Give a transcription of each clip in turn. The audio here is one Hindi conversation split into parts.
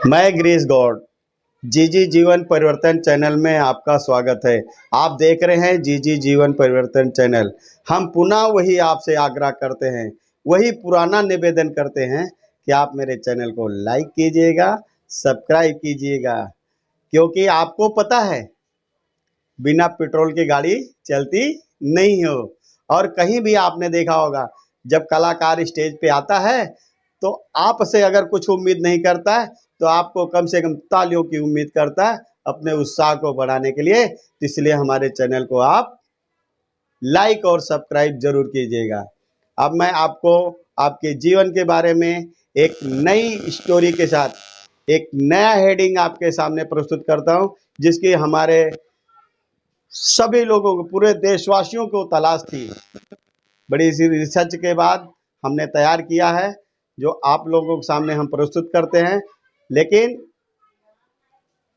मैं ग्रीस गॉड जी जीवन परिवर्तन चैनल में आपका स्वागत है। आप देख रहे हैं जी जीवन परिवर्तन चैनल। हम पुनः वही आपसे आग्रह करते हैं, वही पुराना निवेदन करते हैं कि आप मेरे चैनल को लाइक कीजिएगा, सब्सक्राइब कीजिएगा, क्योंकि आपको पता है बिना पेट्रोल की गाड़ी चलती नहीं हो। और कहीं भी आपने देखा होगा, जब कलाकार स्टेज पे आता है तो आपसे अगर कुछ उम्मीद नहीं करता है तो आपको कम से कम तालियों की उम्मीद करता है अपने उत्साह को बढ़ाने के लिए। तो इसलिए हमारे चैनल को आप लाइक और सब्सक्राइब जरूर कीजिएगा। अब मैं आपको आपके जीवन के बारे में एक नई स्टोरी के साथ एक नया हेडिंग आपके सामने प्रस्तुत करता हूं, जिसकी हमारे सभी लोगों को, पूरे देशवासियों को तलाश थी। बड़ी सी रिसर्च के बाद हमने तैयार किया है, जो आप लोगों के सामने हम प्रस्तुत करते हैं। लेकिन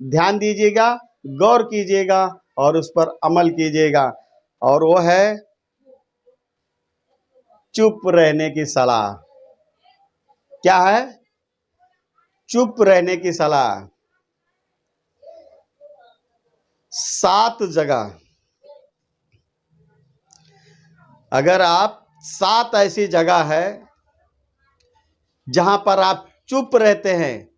ध्यान दीजिएगा, गौर कीजिएगा और उस पर अमल कीजिएगा, और वो है चुप रहने की सलाह। क्या है? चुप रहने की सलाह। 7 जगह, अगर आप 7 ऐसी जगह है जहां पर आप चुप रहते हैं,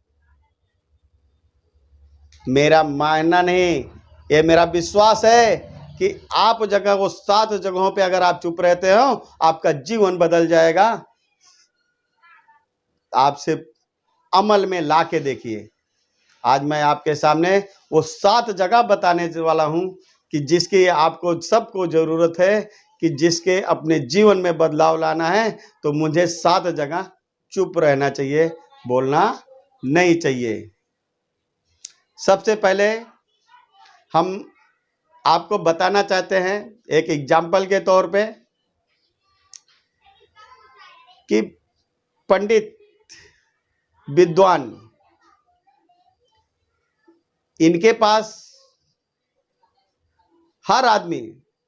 मेरा मानना नहीं, ये मेरा विश्वास है कि आप जगह वो 7 जगहों पे अगर आप चुप रहते हो, आपका जीवन बदल जाएगा। आप सिर्फ अमल में ला के देखिए। आज मैं आपके सामने वो 7 जगह बताने वाला हूं कि जिसकी आपको सबको जरूरत है, कि जिसके अपने जीवन में बदलाव लाना है तो मुझे 7 जगह चुप रहना चाहिए, बोलना नहीं चाहिए। सबसे पहले हम आपको बताना चाहते हैं एक एग्जाम्पल के तौर पे कि पंडित, विद्वान, इनके पास हर आदमी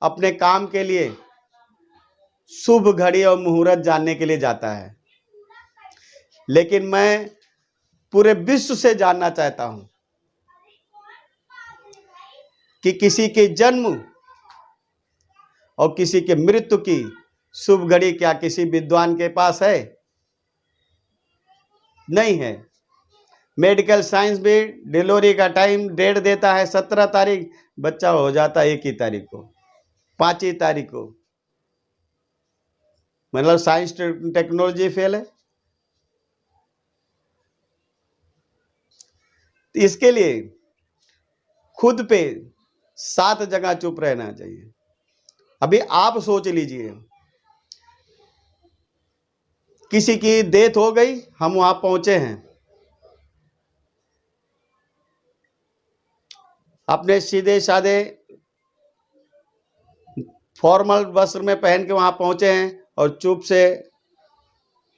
अपने काम के लिए शुभ घड़ी और मुहूर्त जानने के लिए जाता है। लेकिन मैं पूरे विश्व से जानना चाहता हूं कि किसी के जन्म और किसी के मृत्यु की शुभ घड़ी क्या किसी विद्वान के पास है? नहीं है। मेडिकल साइंस भी डिलीवरी का टाइम डेट देता है 17 तारीख, बच्चा हो जाता है 1 ही तारीख को, 5 ही तारीख को। मतलब साइंस टेक्नोलॉजी फेल है। इसके लिए खुद पे 7 जगह चुप रहना चाहिए। अभी आप सोच लीजिए, किसी की डेथ हो गई, हम वहां पहुंचे हैं, अपने सीधे साधे फॉर्मल वस्त्र में पहन के वहां पहुंचे हैं और चुप से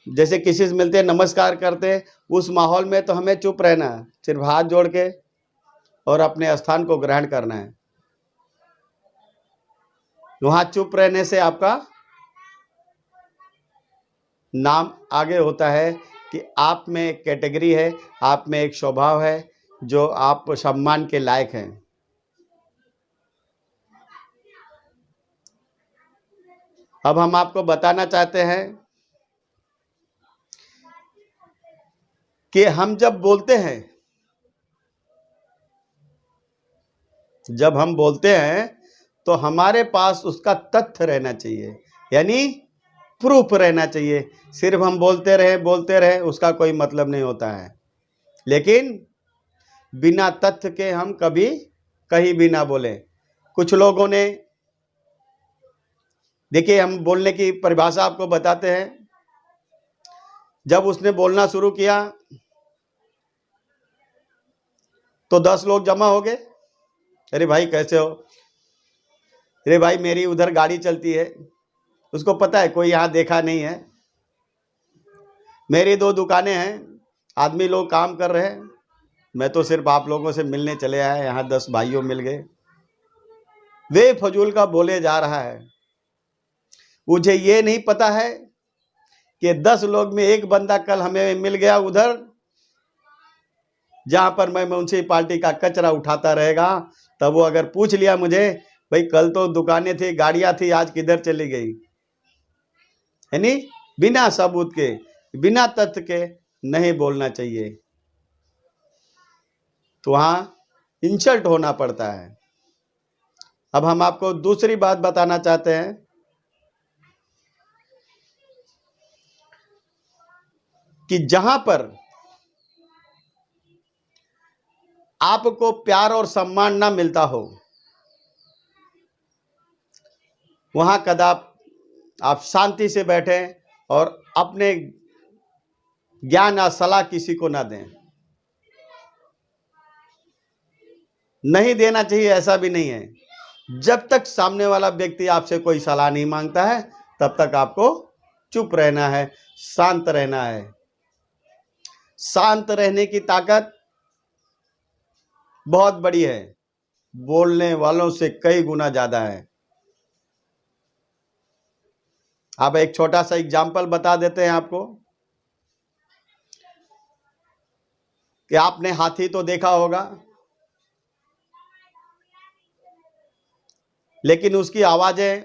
जैसे किसी से मिलते हैं नमस्कार करते हैं, उस माहौल में तो हमें चुप रहना है, सिर्फ हाथ जोड़ के और अपने स्थान को ग्रहण करना है। वहां चुप रहने से आपका नाम आगे होता है कि आप में एक कैटेगरी है, आप में एक स्वभाव है जो आप सम्मान के लायक हैं। अब हम आपको बताना चाहते हैं कि हम जब बोलते हैं तो हमारे पास उसका तथ्य रहना चाहिए, यानी प्रूफ रहना चाहिए। सिर्फ हम बोलते रहे उसका कोई मतलब नहीं होता है। लेकिन बिना तथ्य के हम कभी कहीं भी ना बोले। कुछ लोगों ने, देखिए हम बोलने की परिभाषा आपको बताते हैं। जब उसने बोलना शुरू किया तो 10 लोग जमा हो गए। अरे भाई कैसे हो? अरे भाई मेरी उधर गाड़ी चलती है। उसको पता है कोई यहाँ देखा नहीं है। मेरी 2 दुकानें हैं, आदमी लोग काम कर रहे हैं, मैं तो सिर्फ आप लोगों से मिलने चले आया, यहाँ 10 भाइयों मिल गए। वे फजूल का बोले जा रहा है। मुझे ये नहीं पता है कि 10 लोग में एक बंदा कल हमें मिल गया उधर, जहां पर मैं म्यूनसिपालिटी का कचरा उठाता रहेगा, तब वो अगर पूछ लिया मुझे, भाई कल तो दुकानें थी, गाड़ियां थी, आज किधर चली गई, यानी बिना सबूत के, बिना तथ्य के नहीं बोलना चाहिए, तो वहां इंसल्ट होना पड़ता है। अब हम आपको दूसरी बात बताना चाहते हैं कि जहां पर आपको प्यार और सम्मान ना मिलता हो, वहां कदाप आप शांति से बैठें और अपने ज्ञान या सलाह किसी को ना दें। नहीं देना चाहिए ऐसा भी नहीं है। जब तक सामने वाला व्यक्ति आपसे कोई सलाह नहीं मांगता है, तब तक आपको चुप रहना है, शांत रहना है। शांत रहने की ताकत बहुत बड़ी है, बोलने वालों से कई गुना ज्यादा है। अब एक छोटा सा एग्जाम्पल बता देते हैं आपको कि आपने हाथी तो देखा होगा, लेकिन उसकी आवाजें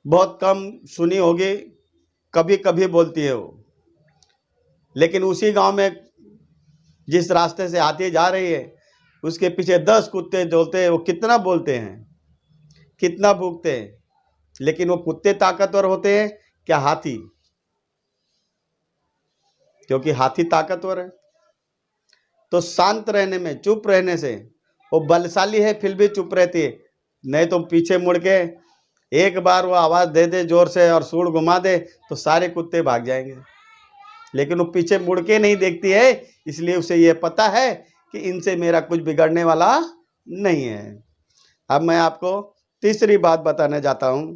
बहुत कम सुनी होगी, कभी कभी बोलती है वो। लेकिन उसी गांव में जिस रास्ते से हाथी जा रही है, उसके पीछे 10 कुत्ते दौड़ते हैं, वो कितना बोलते हैं, कितना भूखते हैं, लेकिन वो कुत्ते ताकतवर होते हैं क्या हाथी? क्योंकि हाथी ताकतवर है। तो शांत रहने में, चुप रहने से, वो बलशाली है फिर भी चुप रहती है। नहीं तो पीछे मुड़ के एक बार वो आवाज दे दे जोर से और सूंड घुमा दे तो सारे कुत्ते भाग जाएंगे, लेकिन वो पीछे मुड़ के नहीं देखती है, इसलिए उसे ये पता है कि इनसे मेरा कुछ बिगड़ने वाला नहीं है। अब मैं आपको तीसरी बात बताने जाता हूं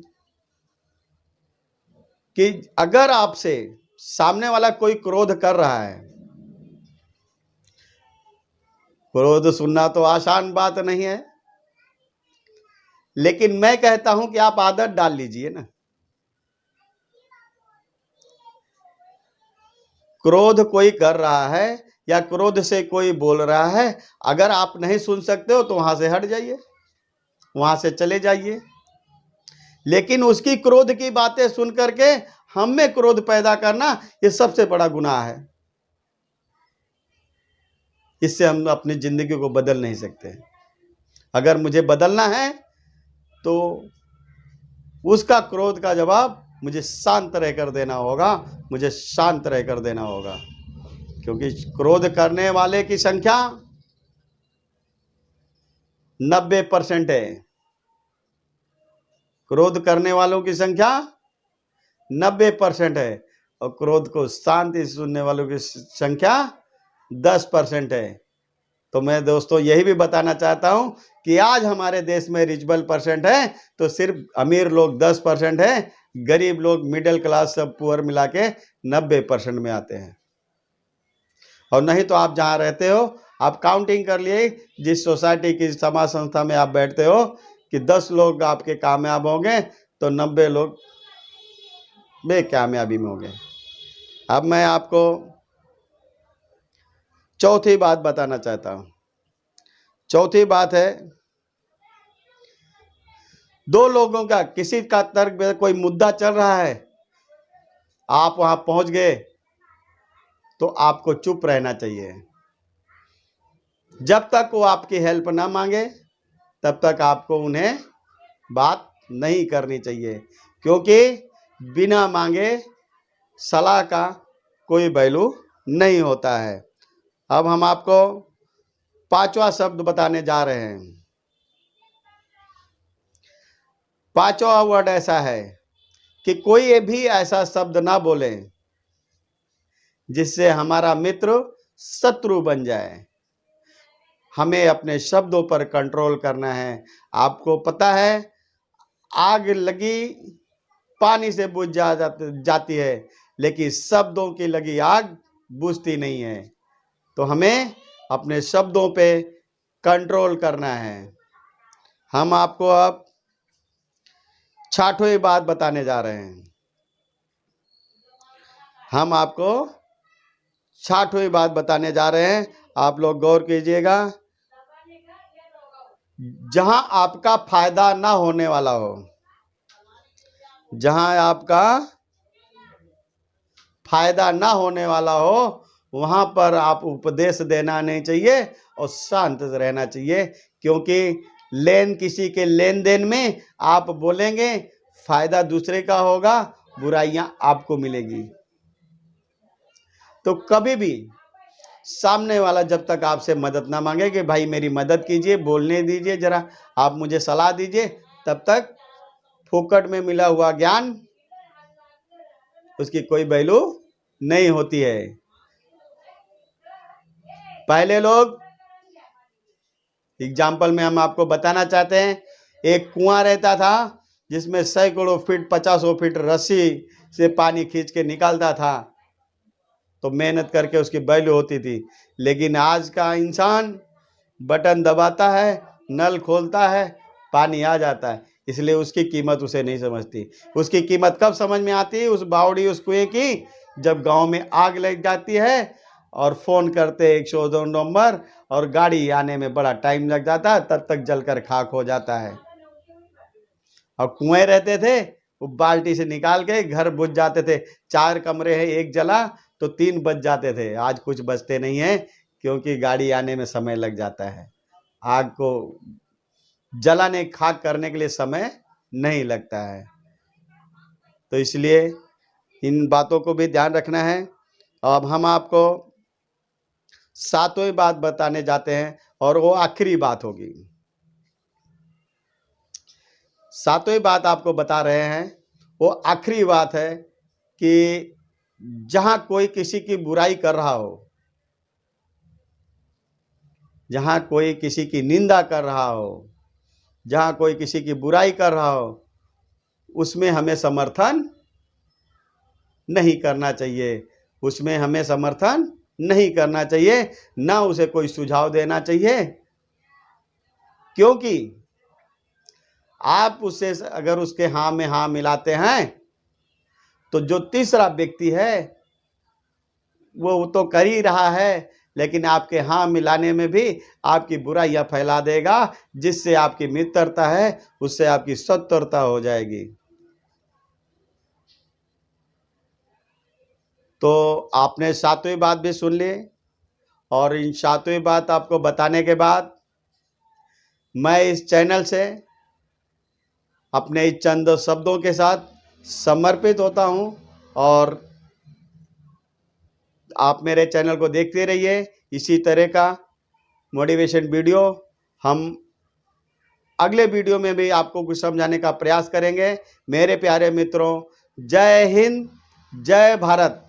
कि अगर आपसे सामने वाला कोई क्रोध कर रहा है, क्रोध सुनना तो आसान बात नहीं है, लेकिन मैं कहता हूं कि आप आदत डाल लीजिए ना। क्रोध कोई कर रहा है या क्रोध से कोई बोल रहा है, अगर आप नहीं सुन सकते हो तो वहां से हट जाइए, वहां से चले जाइए। लेकिन उसकी क्रोध की बातें सुन करके हम में क्रोध पैदा करना, ये सबसे बड़ा गुनाह है। इससे हम अपनी जिंदगी को बदल नहीं सकते। अगर मुझे बदलना है तो उसका क्रोध का जवाब मुझे शांत रहकर देना होगा, मुझे शांत रहकर देना होगा। क्योंकि क्रोध करने वाले की संख्या 90% है, क्रोध करने वालों की संख्या 90% है, और क्रोध को शांति से सुनने वालों की संख्या 10% है। तो मैं दोस्तों यही भी बताना चाहता हूं कि आज हमारे देश में रिचबल परसेंट है तो सिर्फ अमीर लोग 10% है, गरीब लोग, मिडिल क्लास, सब पुअर मिला के 90% में आते हैं। और नहीं तो आप जहां रहते हो, आप काउंटिंग कर लिए, जिस सोसाइटी की समाज संस्था में आप बैठते हो कि 10 लोग आपके कामयाब होंगे तो 90 लोग बेकामयाबी में होंगे। अब मैं आपको चौथी बात बताना चाहता हूं। चौथी बात है, दो लोगों का किसी का तर्क में कोई मुद्दा चल रहा है, आप वहां पहुंच गए तो आपको चुप रहना चाहिए। जब तक वो आपकी हेल्प ना मांगे तब तक आपको उन्हें बात नहीं करनी चाहिए, क्योंकि बिना मांगे सलाह का कोई वैल्यू नहीं होता है। अब हम आपको पांचवा शब्द बताने जा रहे हैं। पांचवा वर्ड ऐसा है कि कोई भी ऐसा शब्द ना बोले जिससे हमारा मित्र शत्रु बन जाए। हमें अपने शब्दों पर कंट्रोल करना है। आपको पता है, आग लगी पानी से बुझ जाती है, लेकिन शब्दों की लगी आग बुझती नहीं है। तो हमें अपने शब्दों पे कंट्रोल करना है। हम आपको अब छठवीं बात बताने जा रहे हैं। हम आपको 60वीं बात बताने जा रहे हैं, आप लोग गौर कीजिएगा। जहां आपका फायदा ना होने वाला हो, जहां आपका फायदा ना होने वाला हो, वहां पर आप उपदेश देना नहीं चाहिए और शांत रहना चाहिए, क्योंकि किसी के लेन देन में आप बोलेंगे, फायदा दूसरे का होगा, बुराइयां आपको मिलेगी। तो कभी भी सामने वाला जब तक आपसे मदद ना मांगे कि भाई मेरी मदद कीजिए, बोलने दीजिए, जरा आप मुझे सलाह दीजिए, तब तक फोकट में मिला हुआ ज्ञान, उसकी कोई वैल्यू नहीं होती है। पहले लोग, एग्जाम्पल में हम आपको बताना चाहते हैं, एक कुआं रहता था जिसमें सैकड़ों फीट 50 फीट रस्सी से पानी खींच के निकालता था, तो मेहनत करके उसकी वैल्यू होती थी। लेकिन आज का इंसान बटन दबाता है, नल खोलता है, पानी आ जाता है, इसलिए उसकी कीमत उसे नहीं समझती। उसकी कीमत कब समझ में आती है, उस बावड़ी उस कुएं की, जब गांव में आग लग जाती है और फोन करते 102 नंबर और गाड़ी आने में बड़ा टाइम लग जाता है, तब तक जलकर खाक हो जाता है। और कुएं रहते थे, वो बाल्टी से निकाल के घर बुझ जाते थे। 4 कमरे हैं, एक जला तो 3 बच जाते थे। आज कुछ बचते नहीं है, क्योंकि गाड़ी आने में समय लग जाता है। आग को जलाने खाक करने के लिए समय नहीं लगता है। तो इसलिए इन बातों को भी ध्यान रखना है। अब हम आपको 7वीं बात बताने जाते हैं, और वो आखिरी बात होगी। 7वीं बात आपको बता रहे हैं, वो आखिरी बात है कि जहां कोई किसी की बुराई कर रहा हो, जहां कोई किसी की निंदा कर रहा हो, जहां कोई किसी की बुराई कर रहा हो, उसमें हमें समर्थन नहीं करना चाहिए। उसमें हमें समर्थन नहीं करना चाहिए, ना उसे कोई सुझाव देना चाहिए, क्योंकि आप उससे अगर उसके हाँ में हाँ मिलाते हैं, तो जो तीसरा व्यक्ति है वो तो कर ही रहा है, लेकिन आपके हाँ मिलाने में भी आपकी बुराइयां फैला देगा, जिससे आपकी मित्रता है उससे आपकी शत्रुता हो जाएगी। तो आपने 7वीं बात भी सुन ली, और इन 7वीं बात आपको बताने के बाद मैं इस चैनल से अपने चंद शब्दों के साथ समर्पित होता हूं, और आप मेरे चैनल को देखते रहिए। इसी तरह का मोटिवेशन वीडियो हम अगले वीडियो में भी आपको कुछ समझाने का प्रयास करेंगे। मेरे प्यारे मित्रों, जय हिंद, जय भारत।